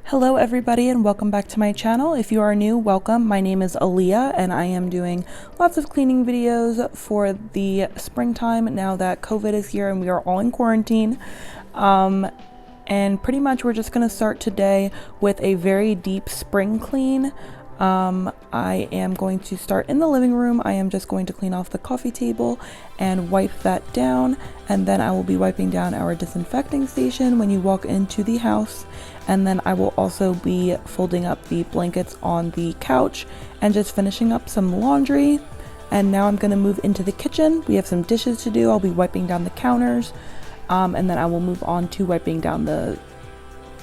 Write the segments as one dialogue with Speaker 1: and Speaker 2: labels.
Speaker 1: Hello everybody and welcome back to my channel. If you are new, welcome. My name is Aaliyah and I am doing lots of cleaning videos for the springtime now that COVID is here and we are all in quarantine. And pretty much we're just going to start today with a very deep spring clean. I am going to start in the living room. I am just going to clean off the coffee table and wipe that down, and then I will be wiping down our disinfecting station when you walk into the house, and then I will also be folding up the blankets on the couch and just finishing up some laundry. And now I'm going to move into the kitchen. We have some dishes to do. I'll be wiping down the counters, and then I will move on to wiping down the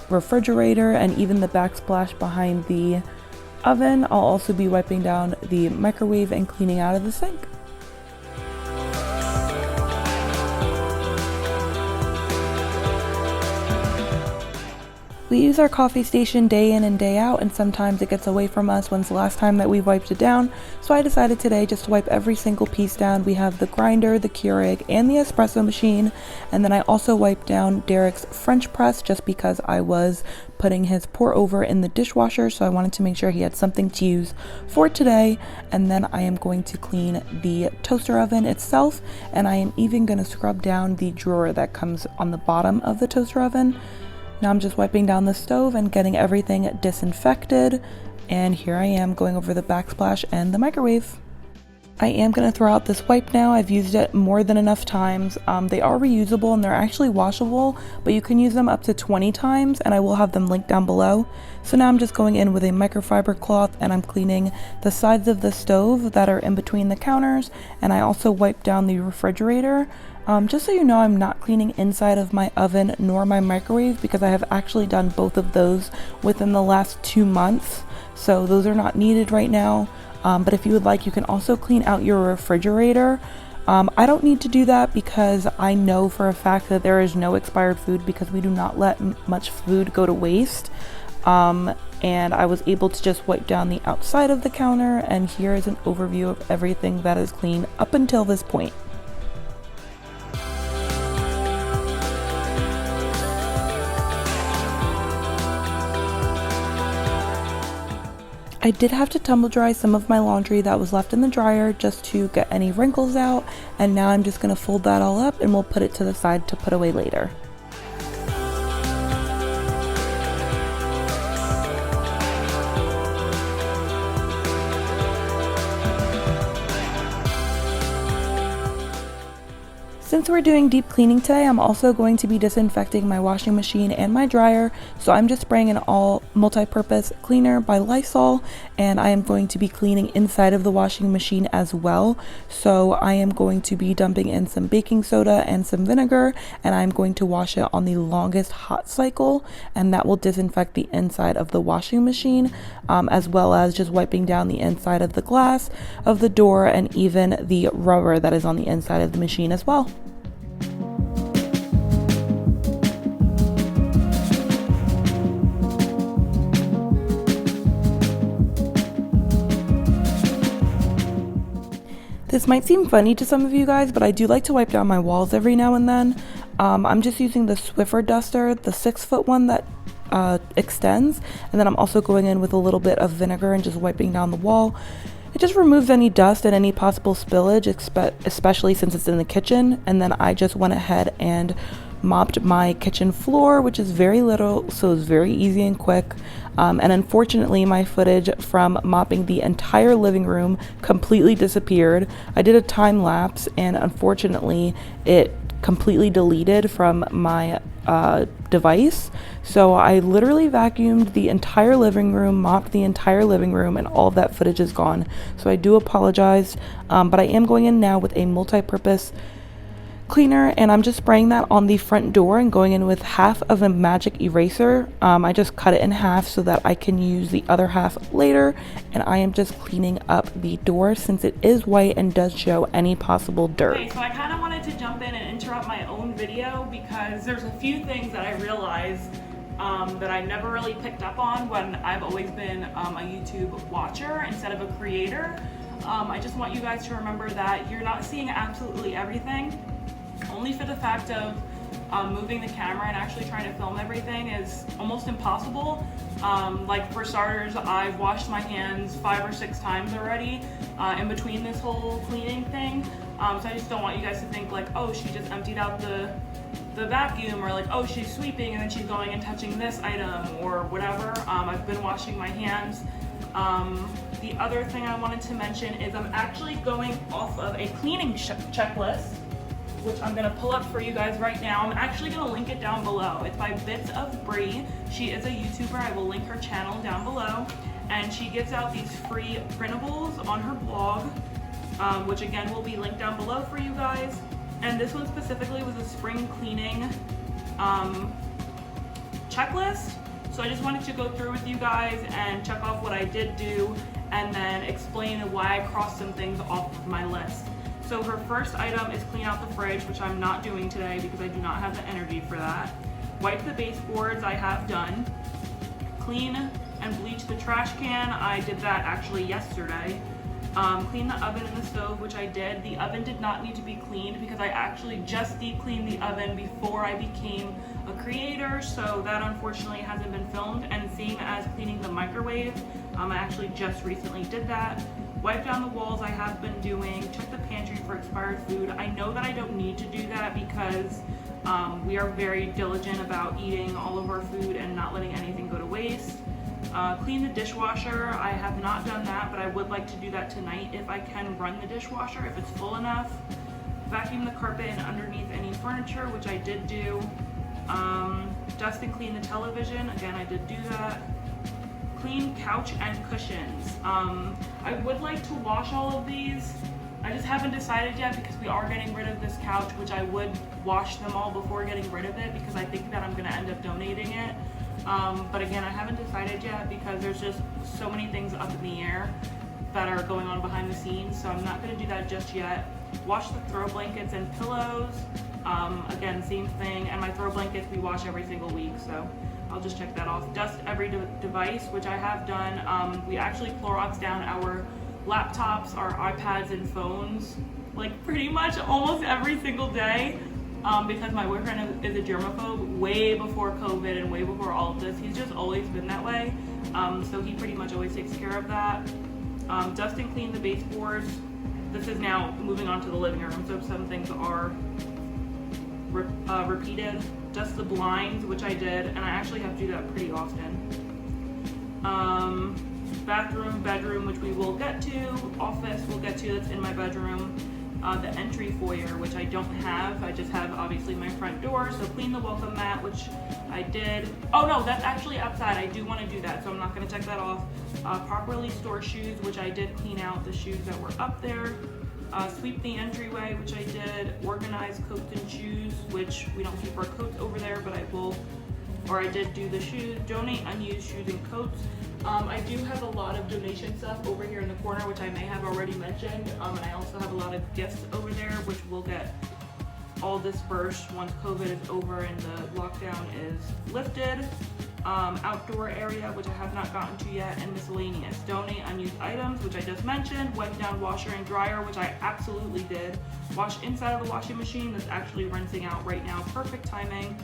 Speaker 1: refrigerator and even the backsplash behind the oven. I'll also be wiping down the microwave and cleaning out of the sink. We use our coffee station day in and day out, and sometimes it gets away from us. When's the last time that we wiped it down? So I decided today just to wipe every single piece down. We have the grinder, the Keurig, and the espresso machine, and then I also wiped down Derek's French press just because I was putting his pour over in the dishwasher, so I wanted to make sure he had something to use for today. And then I am going to clean the toaster oven itself, and I am even going to scrub down the drawer that comes on the bottom of the toaster oven. Now I'm just wiping down the stove and getting everything disinfected, and here I am going over the backsplash and the microwave. I am going to throw out this wipe now. I've used it more than enough times. They are reusable and they're actually washable, but you can use them up to 20 times, and I will have them linked down below. So now I'm just going in with a microfiber cloth and I'm cleaning the sides of the stove that are in between the counters, and I also wipe down the refrigerator. Just so you know, I'm not cleaning inside of my oven nor my microwave because I have actually done both of those within the last 2 months, so those are not needed right now. But if you would like, you can also clean out your refrigerator. I don't need to do that because I know for a fact that there is no expired food because we do not let much food go to waste. And I was able to just wipe down the outside of the counter, and here is an overview of everything that is clean up until this point. I did have to tumble dry some of my laundry that was left in the dryer just to get any wrinkles out, and now I'm just going to fold that all up and we'll put it to the side to put away later. Since we're doing deep cleaning today, I'm also going to be disinfecting my washing machine and my dryer, so I'm just spraying an all multi-purpose cleaner by Lysol, and I am going to be cleaning inside of the washing machine as well. So I am going to be dumping in some baking soda and some vinegar, and I'm going to wash it on the longest hot cycle, and that will disinfect the inside of the washing machine, as well as just wiping down the inside of the glass of the door and even the rubber that is on the inside of the machine as well. This might seem funny to some of you guys, but I do like to wipe down my walls every now and then. I'm just using the Swiffer duster, the 6-foot one that extends, and then I'm also going in with a little bit of vinegar and just wiping down the wall. It just removes any dust and any possible spillage, especially since it's in the kitchen. And then I just went ahead and mopped my kitchen floor, which is very little, so it's very easy and quick. And unfortunately, my footage from mopping the entire living room completely disappeared. I did a time lapse, and unfortunately, it completely deleted from my device. So I literally vacuumed the entire living room, mopped the entire living room, and all of that footage is gone. So I do apologize, but I am going in now with a multi-purpose cleaner, and I'm just spraying that on the front door and going in with half of a magic eraser. I just cut it in half so that I can use the other half later, and I am just cleaning up the door since it is white and does show any possible dirt.
Speaker 2: Okay, so I kind of wanted to jump in and interrupt my own video because there's a few things that I realized that I never really picked up on when I've always been a YouTube watcher instead of a creator. I just want you guys to remember that you're not seeing absolutely everything, only for the fact of moving the camera and actually trying to film everything is almost impossible. Like for starters, I've washed my hands 5 or 6 times already in between this whole cleaning thing. So I just don't want you guys to think like, oh, she just emptied out the vacuum, or like, oh, she's sweeping and then she's going and touching this item or whatever. I've been washing my hands. The other thing I wanted to mention is I'm actually going off of a cleaning checklist, which I'm gonna pull up for you guys right now. I'm actually gonna link it down below. It's by Bits of Brie. She is a YouTuber. I will link her channel down below. And she gives out these free printables on her blog, which again will be linked down below for you guys. And this one specifically was a spring cleaning checklist. So I just wanted to go through with you guys and check off what I did do and then explain why I crossed some things off of my list. So her first item is clean out the fridge, which I'm not doing today because I do not have the energy for that. Wipe the baseboards, I have done. Clean and bleach the trash can, I did that actually yesterday. Clean the oven and the stove, which I did. The oven did not need to be cleaned because I actually just deep cleaned the oven before I became a creator, so that unfortunately hasn't been filmed. And same as cleaning the microwave, I actually just recently did that. Wipe down the walls, I have been doing. Check the pantry for expired food. I know that I don't need to do that because we are very diligent about eating all of our food and not letting anything go to waste. Clean the dishwasher, I have not done that, but I would like to do that tonight if I can run the dishwasher, if it's full enough. Vacuum the carpet and underneath any furniture, which I did do. Dust and clean the television, again I did do that. Clean couch and cushions. I would like to wash all of these. I just haven't decided yet because we are getting rid of this couch, which I would wash them all before getting rid of it because I think that I'm gonna end up donating it. But again, I haven't decided yet because there's just so many things up in the air that are going on behind the scenes, so I'm not going to do that just yet. Wash the throw blankets and pillows. Again, same thing, and my throw blankets we wash every single week, so I'll just check that off. Dust every device, which I have done. We actually Clorox down our laptops, our iPads and phones, like pretty much almost every single day. Because my boyfriend is a germaphobe way before COVID and way before all of this. He's just always been that way. So he pretty much always takes care of that. Dust and clean the baseboards. This is now moving on to the living room, so some things are repeated. Dust the blinds, which I did, and I actually have to do that pretty often. Bathroom, bedroom, which we will get to. Office, we'll get to, that's in my bedroom. The entry foyer, which I don't have. I just have obviously my front door. So clean the welcome mat, which I did. Oh no, that's actually outside. I do want to do that, so I'm not going to check that off. Properly store shoes, which I did clean out the shoes that were up there. Sweep the entryway, which I did. Organize coats and shoes, which we don't keep our coats over there, but I will, or I did do the shoes. Donate unused shoes and coats. I do have a lot of donation stuff over here in the corner, which I may have already mentioned, and I also have a lot of gifts over there, which will get all dispersed once COVID is over and the lockdown is lifted. Outdoor area, which I have not gotten to yet, and miscellaneous. Donate unused items, which I just mentioned. Wipe down washer and dryer, which I absolutely did. Wash inside of the washing machine, that's actually rinsing out right now, perfect timing.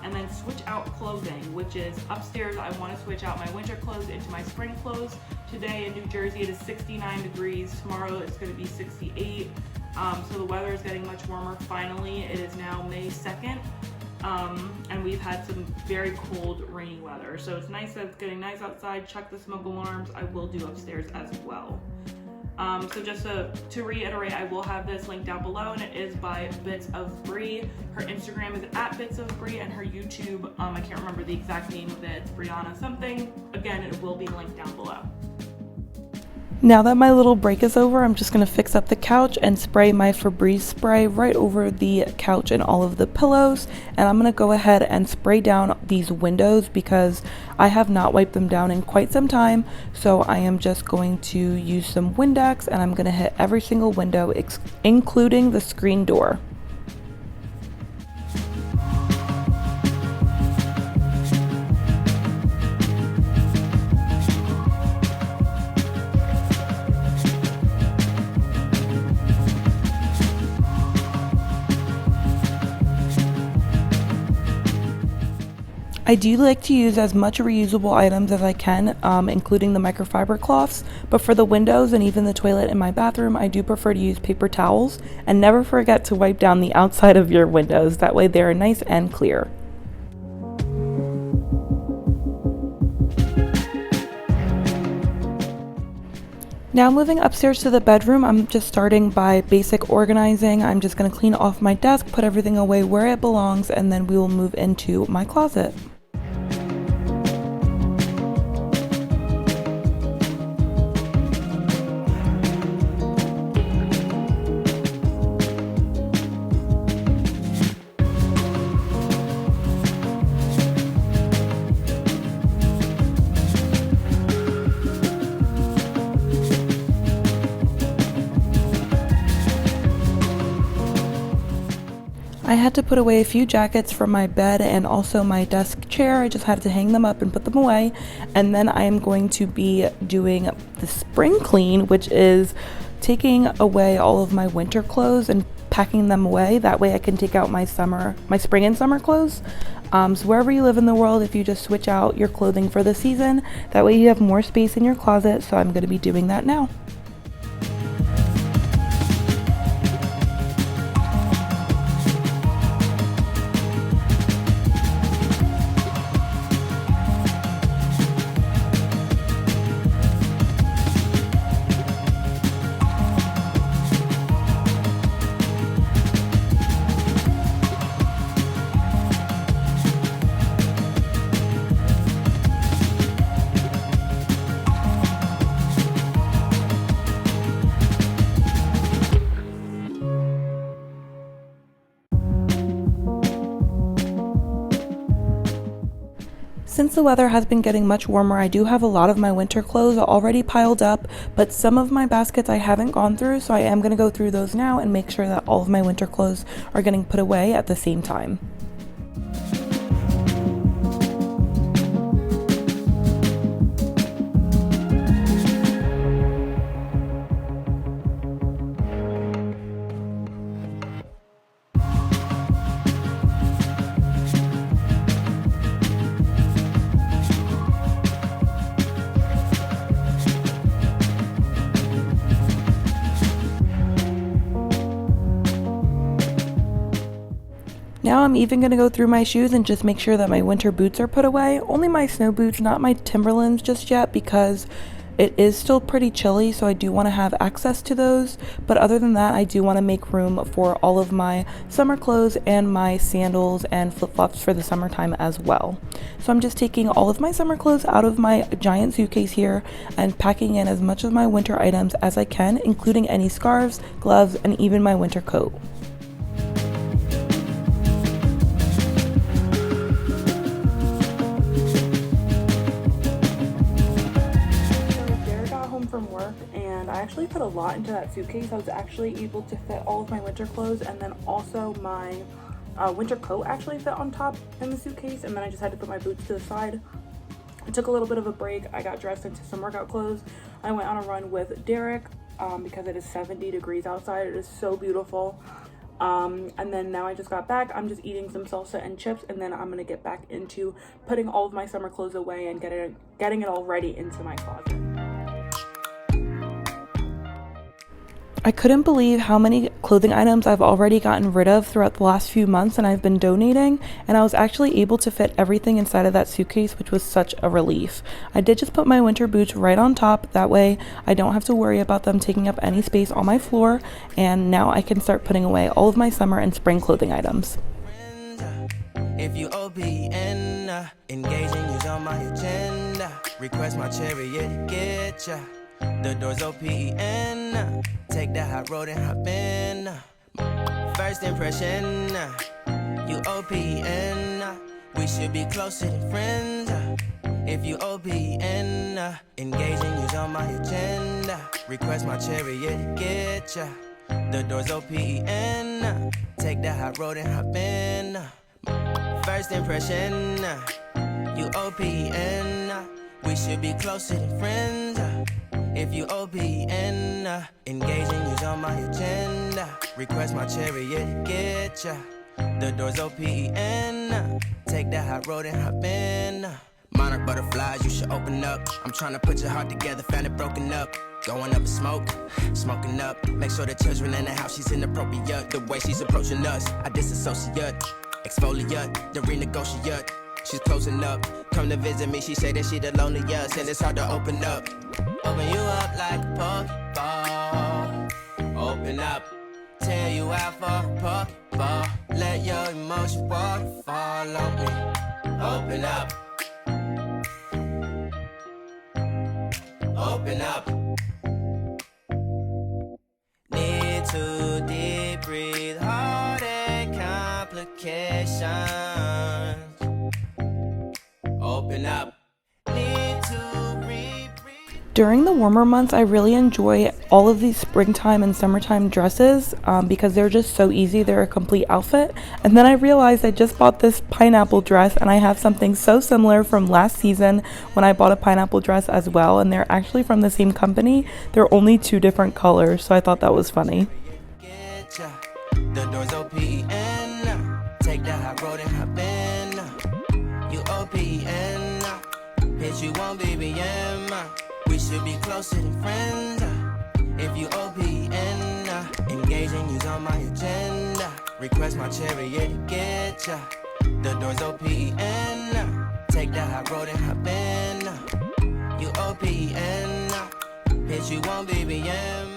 Speaker 2: And then switch out clothing, which is upstairs. I want to switch out my winter clothes into my spring clothes. Today in New Jersey it is 69 degrees. Tomorrow it's going to be 68. So the weather is getting much warmer finally. It is now May 2nd. And we've had some very cold, rainy weather. So it's nice that it's getting nice outside. Check the smoke alarms. I will do upstairs as well. So just to reiterate, I will have this link down below, and it is by Bits of Brie. Her Instagram is @BitsOfBrie, and her YouTube, I can't remember the exact name of it, it's Brianna something. Again, it will be linked down below.
Speaker 1: Now that my little break is over, I'm just going to fix up the couch and spray my Febreze spray right over the couch and all of the pillows. And I'm going to go ahead and spray down these windows because I have not wiped them down in quite some time. So I am just going to use some Windex and I'm going to hit every single window, including the screen door. I do like to use as much reusable items as I can, including the microfiber cloths, but for the windows and even the toilet in my bathroom, I do prefer to use paper towels, and never forget to wipe down the outside of your windows, that way they're nice and clear. Now moving upstairs to the bedroom, I'm just starting by basic organizing. I'm just going to clean off my desk, put everything away where it belongs, and then we will move into my closet. I had to put away a few jackets from my bed and also my desk chair. I just had to hang them up and put them away. And then I am going to be doing the spring clean, which is taking away all of my winter clothes and packing them away. That way I can take out my spring and summer clothes. So wherever you live in the world, if you just switch out your clothing for the season, that way you have more space in your closet. So I'm going to be doing that now. Since the weather has been getting much warmer, I do have a lot of my winter clothes already piled up, but some of my baskets I haven't gone through, so I am going to go through those now and make sure that all of my winter clothes are getting put away at the same time. Now I'm even going to go through my shoes and just make sure that my winter boots are put away. Only my snow boots, not my Timberlands just yet, because it is still pretty chilly, so I do want to have access to those. But other than that, I do want to make room for all of my summer clothes and my sandals and flip-flops for the summertime as well. So I'm just taking all of my summer clothes out of my giant suitcase here and packing in as much of my winter items as I can, including any scarves, gloves, and even my winter coat. From work, and I actually put a lot into that suitcase. I was actually able to fit all of my winter clothes, and then also my winter coat actually fit on top in the suitcase, and then I just had to put my boots to the side. I took a little bit of a break. I got dressed into some workout clothes. I went on a run with Derek because it is 70 degrees outside. It is so beautiful. And then now I just got back. I'm just eating some salsa and chips, and then I'm gonna get back into putting all of my summer clothes away and getting it all ready into my closet. I couldn't believe how many clothing items I've already gotten rid of throughout the last few months, and I've been donating, and I was actually able to fit everything inside of that suitcase, which was such a relief. I did just put my winter boots right on top, that way I don't have to worry about them taking up any space on my floor, and now I can start putting away all of my summer and spring clothing items.
Speaker 3: If you OPN, engaging is on my agenda. Request my chariot, get ya. The door's OPN. Take the hot road and hop in. First impression, you OPN. We should be closer than friends. If you OPN, engaging is on my agenda. Request my chariot, get ya. The door's OPN. Take the hot road and hop in. First impression, you OPN. We should be closer than friends. If you OPN, engaging is on my agenda. Request my chariot, get ya. The door's open. Take that high road and hop in. Monarch butterflies, you should open up. I'm trying to put your heart together, found it broken up. Going up in smoke, smoking up. Make sure the children in the house, she's inappropriate. The way she's approaching us, I disassociate. Exfoliate, the renegotiate. She's closing up. Come to visit me, she say that she the loneliest, and it's hard to open up. Open you up like a Pokeball. Open up, tear you out for a Pokeball. Let your emotion waterfall on me. Open up. Open up. Need to deep breathe, heartache complications. Open up. Need to rebreathe.
Speaker 1: During the warmer months, I really enjoy all of these springtime and summertime dresses because they're just so easy. They're a complete outfit. And then I realized I just bought this pineapple dress, and I have something so similar from last season when I bought a pineapple dress as well. And they're actually from the same company. They're only 2 different colors, so I thought that was funny.
Speaker 3: The door's open. Take that high road and hop in. You open. Bitch, you won't be BM. We should be closer than friends. If you OPN, engaging you's on my agenda. Request my chariot to get ya. The door's open. Take that high road and hop in. You OPN, bitch, you won't be BM.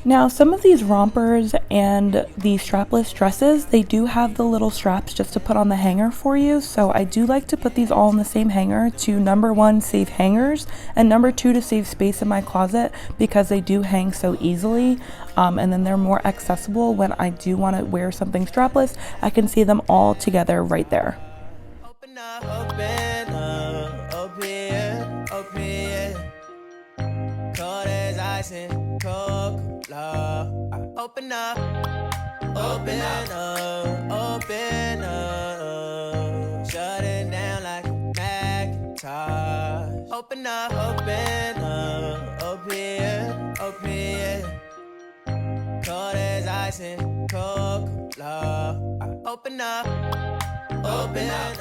Speaker 1: Now, some of these rompers and the strapless dresses, they do have the little straps just to put on the hanger for you. So I do like to put these all in the same hanger to, number 1, save hangers, and number 2, to save space in my closet because they do hang so easily. And then they're more accessible when I do want to wear something strapless. I can see them all together right there.
Speaker 3: Open up, open up, open, open. Cold as ice and Coca-Cola. Open up, open up, open up. Shut it down like a Macintosh. Open up, open up, open, open. Cold as ice and Coca-Cola. Open up, open up.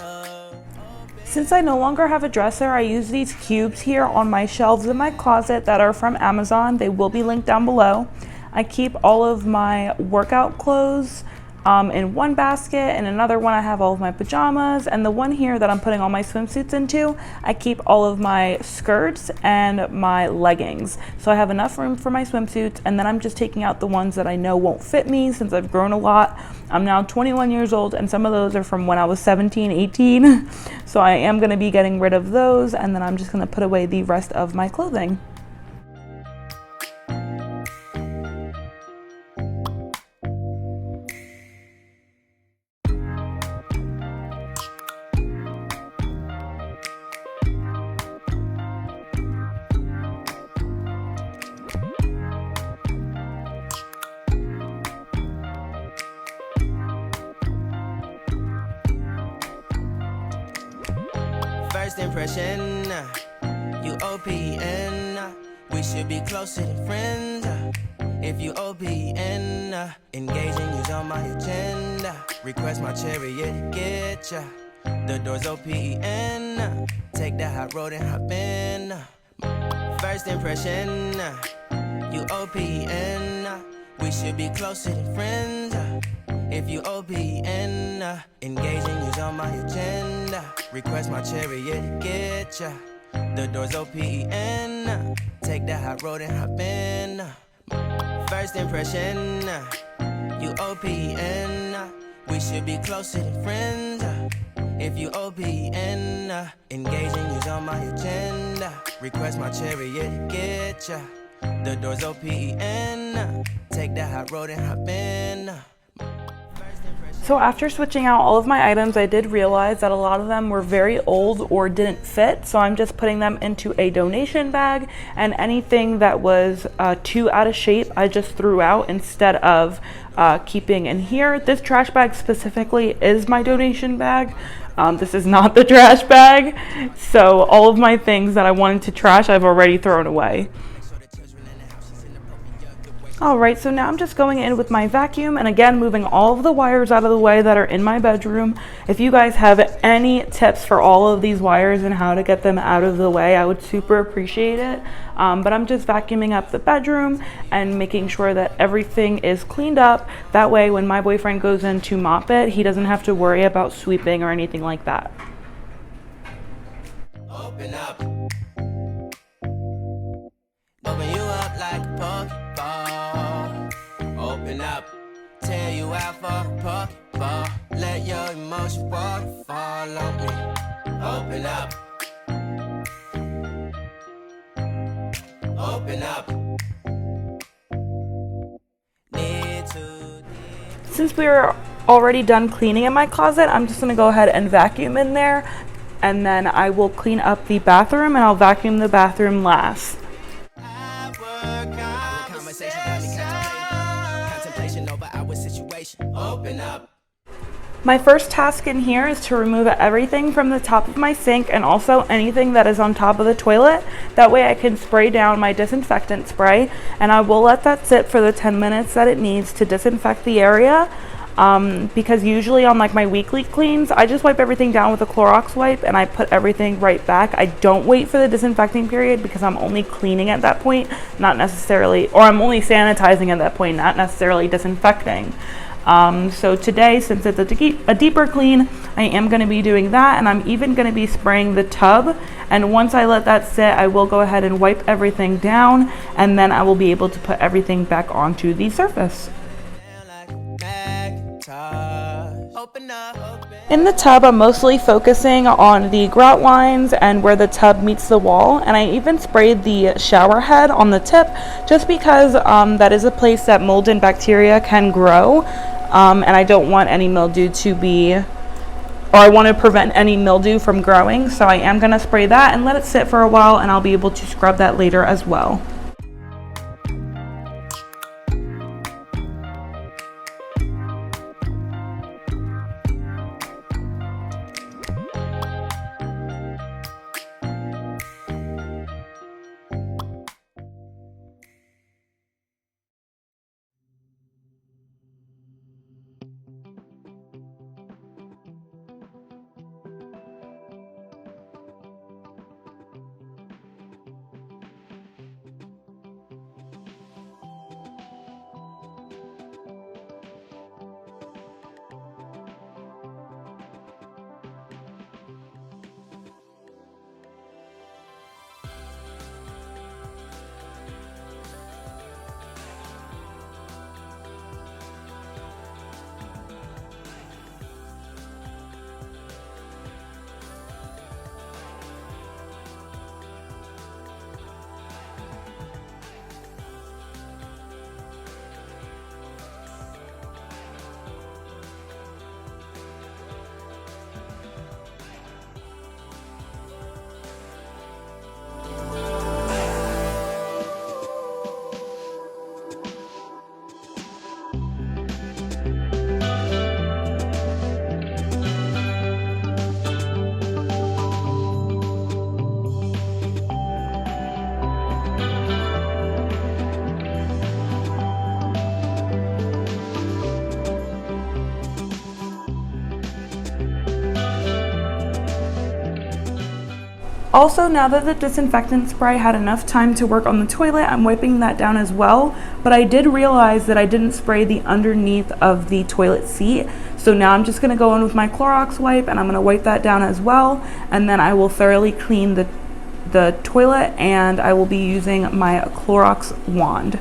Speaker 1: Since I no longer have a dresser, I use these cubes here on my shelves in my closet that are from Amazon. They will be linked down below. I keep all of my workout clothes in one basket, and another one I have all of my pajamas, and the one here that I'm putting all my swimsuits into, I keep all of my skirts and my leggings. So I have enough room for my swimsuits, and then I'm just taking out the ones that I know won't fit me since I've grown a lot. I'm now 21 years old, and some of those are from when I was 17, 18. So I am going to be getting rid of those, and then I'm just going to put away the rest of my clothing.
Speaker 3: First impression, you OPN. We should be closer than friends. If you OPN, engaging you's on my agenda. Request my chariot to get ya. The door's open. Take that high road and hop in. First impression, you OPN. We should be closer than friends. If you OPN, engaging you's on my agenda. Request my chariot to get ya. The door's open. Take that high road and hop in. First impression, you OPN. We should be closer than friends. If you OPN, engaging you's on my agenda. Request my chariot to get ya. The door's open. Take that high road and hop in.
Speaker 1: So after switching out all of my items, I did realize that a lot of them were very old or didn't fit. So I'm just putting them into a donation bag, and anything that was too out of shape, I just threw out instead of keeping in here. This trash bag specifically is my donation bag. This is not the trash bag. So all of my things that I wanted to trash, I've already thrown away. Alright, so now I'm just going in with my vacuum and again moving all of the wires out of the way that are in my bedroom. If you guys have any tips for all of these wires and how to get them out of the way, I would super appreciate it. But I'm just vacuuming up the bedroom and making sure that everything is cleaned up. That way when my boyfriend goes in to mop it, he doesn't have to worry about sweeping or anything like that.
Speaker 3: Open up. Open you up like a Pokeball. Open up. Tear you out for a Pokeball. Let your emotion waterfall on me. Open up. Open up. Need to.
Speaker 1: Since we are already done cleaning in my closet, I'm just going to go ahead and vacuum in there, and then I will clean up the bathroom and I'll vacuum the bathroom last.
Speaker 3: Open up.
Speaker 1: My first task in here is to remove everything from the top of my sink and also anything that is on top of the toilet. That way I can spray down my disinfectant spray, and I will let that sit for the 10 minutes that it needs to disinfect the area. Because usually on like my weekly cleans, I just wipe everything down with a Clorox wipe and I put everything right back. I don't wait for the disinfecting period because I'm only cleaning at that point, not necessarily, or I'm only sanitizing at that point, not necessarily disinfecting. So today, since it's a deeper clean, I am going to be doing that, and I'm even going to be spraying the tub. And once I let that sit, I will go ahead and wipe everything down, and then I will be able to put everything back onto the surface. In the tub, I'm mostly focusing on the grout lines and where the tub meets the wall, and I even sprayed the shower head on the tip just because that is a place that mold and bacteria can grow, and I don't want any mildew to be, or I want to prevent any mildew from growing, so I am going to spray that and let it sit for a while, and I'll be able to scrub that later as well. Also, now that the disinfectant spray had enough time to work on the toilet, I'm wiping that down as well. But I did realize that I didn't spray the underneath of the toilet seat. So now I'm just going to go in with my Clorox wipe and I'm going to wipe that down as well. And then I will thoroughly clean the toilet, and I will be using my Clorox wand.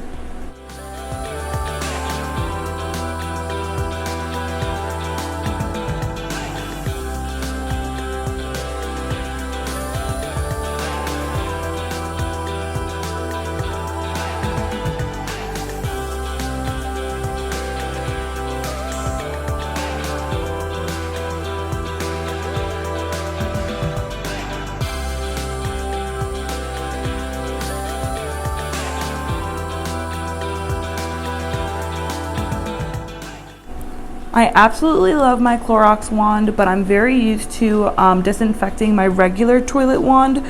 Speaker 1: I absolutely love my Clorox wand, but I'm very used to disinfecting my regular toilet wand.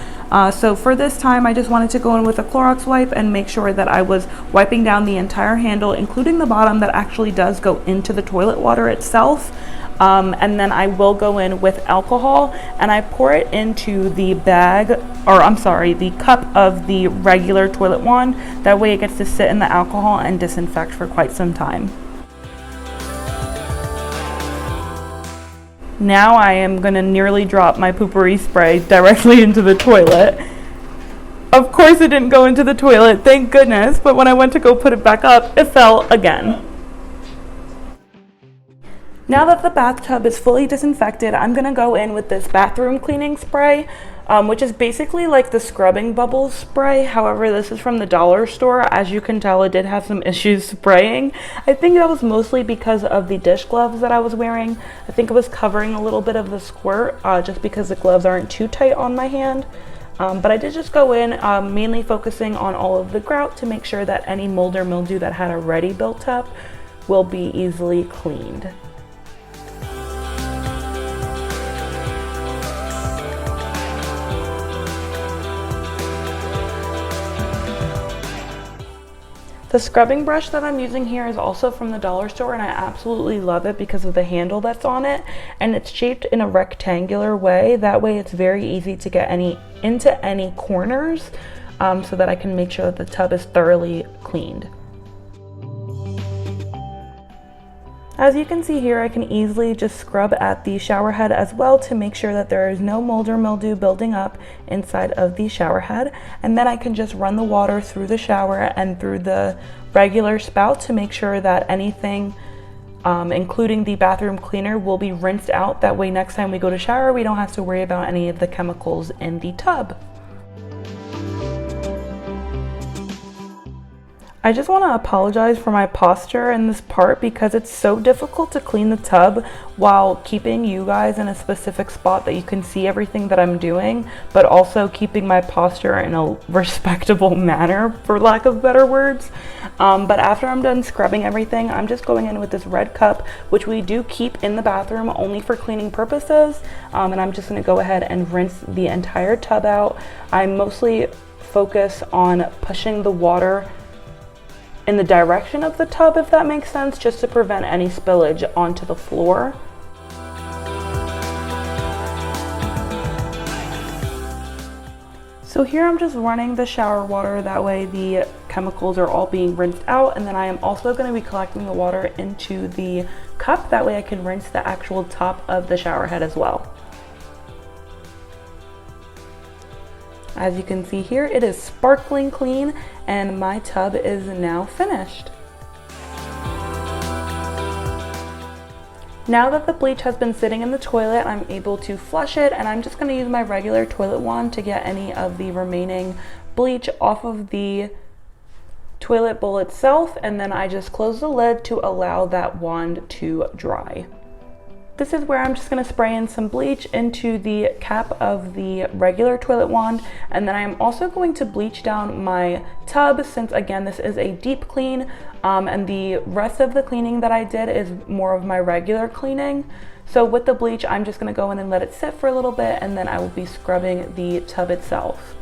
Speaker 1: So for this time, I just wanted to go in with a Clorox wipe and make sure that I was wiping down the entire handle, including the bottom that actually does go into the toilet water itself. And then I will go in with alcohol and I pour it into the the cup of the regular toilet wand. That way it gets to sit in the alcohol and disinfect for quite some time. Now I am gonna nearly drop my poopery spray directly into the toilet. Of course it didn't go into the toilet, thank goodness, but when I went to go put it back up, it fell again. Now that the bathtub is fully disinfected, I'm gonna go in with this bathroom cleaning spray, which is basically like the scrubbing bubbles spray. However, this is from the dollar store. As you can tell, it did have some issues spraying. I think that was mostly because of the dish gloves that I was wearing. I think it was covering a little bit of the squirt, just because the gloves aren't too tight on my hand. But I did just go in, mainly focusing on all of the grout to make sure that any mold or mildew that had already built up will be easily cleaned. The scrubbing brush that I'm using here is also from the dollar store, and I absolutely love it because of the handle that's on it, and it's shaped in a rectangular way. That way it's very easy to get into any corners, so that I can make sure that the tub is thoroughly cleaned. As you can see here, I can easily just scrub at the shower head as well to make sure that there is no mold or mildew building up inside of the shower head. And then I can just run the water through the shower and through the regular spout to make sure that anything, including the bathroom cleaner, will be rinsed out. That way next time we go to shower, we don't have to worry about any of the chemicals in the tub. I just want to apologize for my posture in this part because it's so difficult to clean the tub while keeping you guys in a specific spot that you can see everything that I'm doing, but also keeping my posture in a respectable manner, for lack of better words. But after I'm done scrubbing everything, I'm just going in with this red cup, which we do keep in the bathroom only for cleaning purposes. And I'm just going to go ahead and rinse the entire tub out. I mostly focus on pushing the water in the direction of the tub, if that makes sense, just to prevent any spillage onto the floor. So here I'm just running the shower water, that way the chemicals are all being rinsed out, and then I am also going to be collecting the water into the cup, that way I can rinse the actual top of the shower head as well. As you can see here, it is sparkling clean and my tub is now finished. Now that the bleach has been sitting in the toilet, I'm able to flush it, and I'm just going to use my regular toilet wand to get any of the remaining bleach off of the toilet bowl itself, and then I just close the lid to allow that wand to dry. This is where I'm just going to spray in some bleach into the cap of the regular toilet wand, and then I'm also going to bleach down my tub, since again this is a deep clean, and the rest of the cleaning that I did is more of my regular cleaning. So with the bleach, I'm just going to go in and let it sit for a little bit, and then I will be scrubbing the tub itself.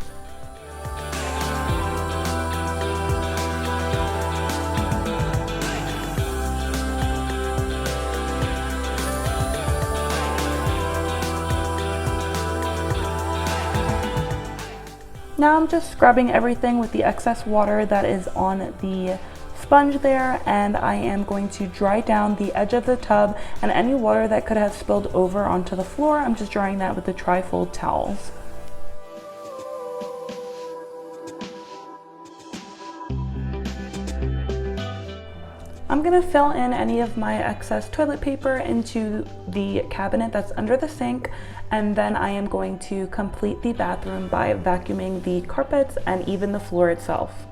Speaker 1: Now I'm just scrubbing everything with the excess water that is on the sponge there, and I am going to dry down the edge of the tub, and any water that could have spilled over onto the floor, I'm just drying that with the tri-fold towels. I'm gonna fill in any of my excess toilet paper into the cabinet that's under the sink, and then I am going to complete the bathroom by vacuuming the carpets and even the floor itself.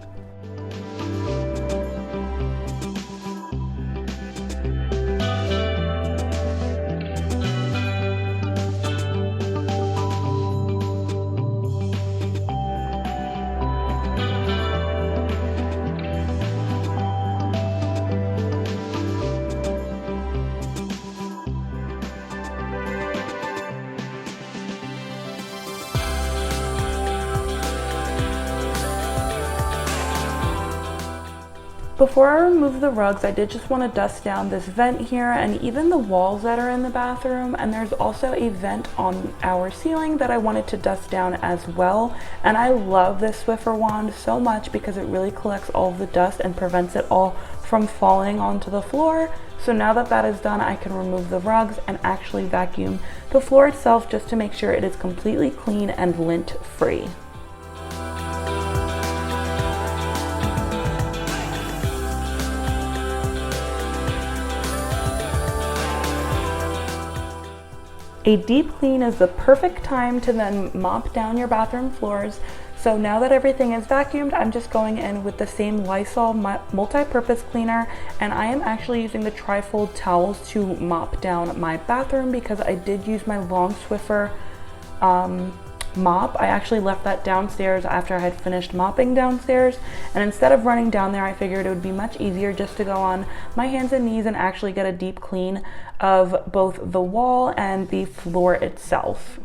Speaker 1: Before I remove the rugs, I did just want to dust down this vent here and even the walls that are in the bathroom, and there's also a vent on our ceiling that I wanted to dust down as well. And I love this Swiffer wand so much because it really collects all of the dust and prevents it all from falling onto the floor. So now that that is done, I can remove the rugs and actually vacuum the floor itself just to make sure it is completely clean and lint free. A deep clean is the perfect time to then mop down your bathroom floors. So now that everything is vacuumed, I'm just going in with the same Lysol multi-purpose cleaner, and I am actually using the tri-fold towels to mop down my bathroom because I did use my long Swiffer mop. I actually left that downstairs after I had finished mopping downstairs, and instead of running down there, I figured it would be much easier just to go on my hands and knees and actually get a deep clean of both the wall and the floor itself.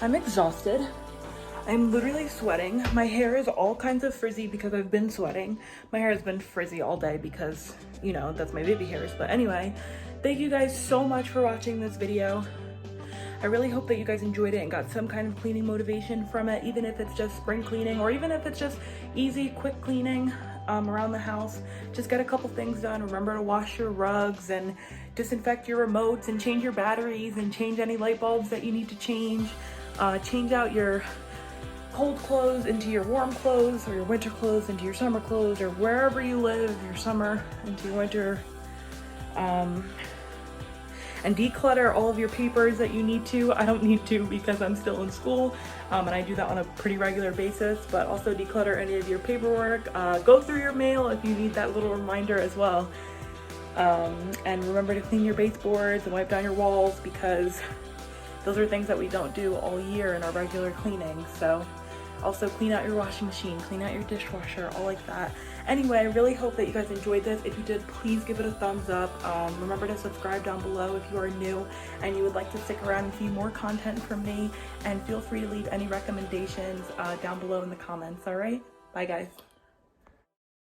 Speaker 1: I'm exhausted. I'm literally sweating. My hair is all kinds of frizzy because I've been sweating. My hair has been frizzy all day because, you know, that's my baby hairs. But anyway, thank you guys so much for watching this video. I really hope that you guys enjoyed it and got some kind of cleaning motivation from it, even if it's just spring cleaning or even if it's just easy, quick cleaning around the house. Just get a couple things done. Remember to wash your rugs and disinfect your remotes and change your batteries and change any light bulbs that you need to change. Change out your cold clothes into your warm clothes, or your winter clothes into your summer clothes, or wherever you live, your summer into your winter. And declutter all of your papers that you need to. I don't need to because I'm still in school, and I do that on a pretty regular basis, but also declutter any of your paperwork. Go through your mail if you need that little reminder as well. And remember to clean your baseboards and wipe down your walls because those are things that we don't do all year in our regular cleaning. So also clean out your washing machine, clean out your dishwasher, all like that. Anyway, I really hope that you guys enjoyed this. If you did, please give it a thumbs up. Remember to subscribe down below if you are new and you would like to stick around and see more content from me. And feel free to leave any recommendations down below in the comments, all right? Bye guys.